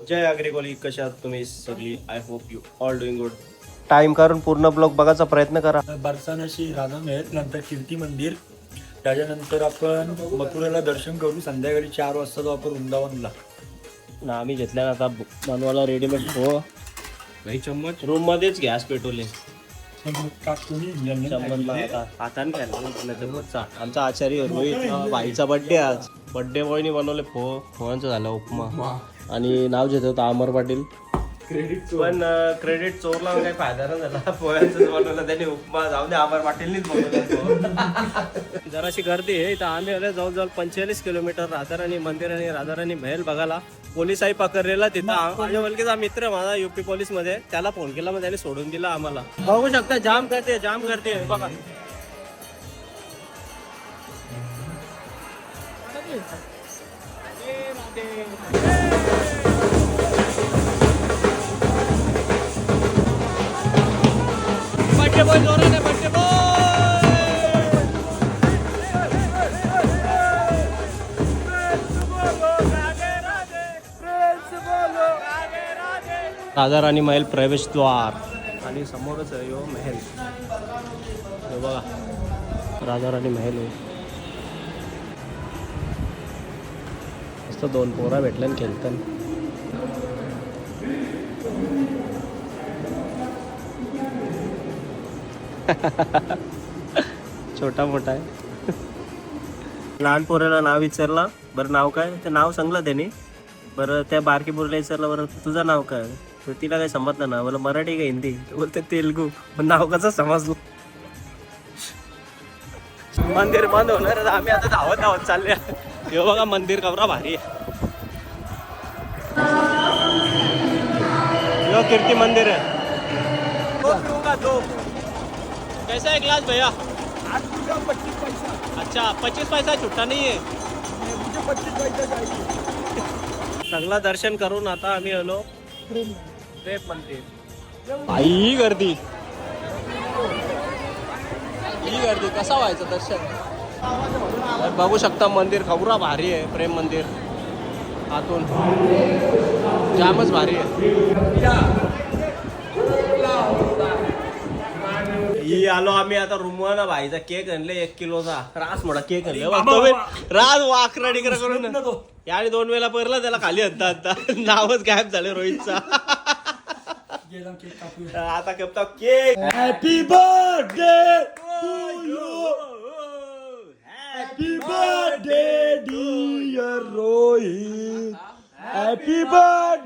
जय अग्रिकोली, कशा आहात तुम्ही सगळी? I hope you all doing good. Time काढून पूर्ण ब्लॉग बघायचा प्रयत्न करा. बरसानाशी राधा मेहत, नंतर कीर्ती मंदिर, त्याच्यानंतर आपण मथुरेला दर्शन करू. संध्याकाळी 4 वाजता तो आपण वृंदावनला ना आम्ही घेतल्या आता बनवायला रेडीमेड हो काही चम्मच रूम मध्येच गॅस पेटवले. हाताने घ्यायला आमचा आचार्य रोहित भाईचा बर्थडे आज. बर्थडे बॉयने बनवले पोहांचं झालं उपमा आणि नाव घेत होतं अमर पाटील. पण क्रेडिट चोरला काही फायदा नाही झाला. पोह्यांचं बनवलं त्यांनी उपमा. जाऊ दे, अमर पाटीलनीच बनवलं. जराशी गर्दी आहे तर आम्ही आले जवळजवळ 45 किलोमीटर राधाराणी मंदिर आणि राधाराणी महल बघायला. पोलिसाही पकडलेला तिथं. माझ्या मुलगीचा मित्र माझा UP पोलीस मध्ये, त्याला फोन केला मग त्याने सोडून दिला आम्हाला. बघू शकता जाम करते बघा. बड्डे बॉय जोरात आहे, बड्डे बॉय. राधा राणी महल प्रवेशद्वार आणि समोरच आहे यो महल. हे बघा राधा राणी महल आहे. मस्त 2 पोरा भेटल्या खेळतात. छोटा मोठा आहे. लहान पोराला नाव विचारला, बरं नाव काय? ते नाव सांगलं त्याने. बरं त्या बारकी पोरीला विचारलं, बरं तुझं नाव काय? तर तिला काही समजलं ना. बोला मराठी का हिंदी? बोलते तेलुगू. पण नाव कसं समजलं? मंदिर बंद होणार. आम्ही आता धावत चालले. हे बघा मंदिर कवरा भारी आहे. यो कीर्ती मंदिर है. दो कैसा है ग्लास भैया? 25 पैसा. अच्छा 25 पैसा छुट्टा नहीं है. मुझे 25 पैसा चाहिए. सगळं दर्शन करून आता आम्ही आलो प्रेम मंदिर. ही गर्दी कसं व्हायचं दर्शन? बघू शकता मंदिर खवरा भारी आहे. प्रेम मंदिर आतून जामच भारी आहे. ही आलो आम्ही आता रूमवर ना. भाईचा केक आणले 1 किलोचा. रास मोठा केक आणले. रास वाकरा डिकरा करून याने 2 वेळा परला त्याला खाली आता नावच गायब झाले रोहितचा. आता कपता cake. Happy birthday to you. Happy birthday dear Rohit. Happy birthday.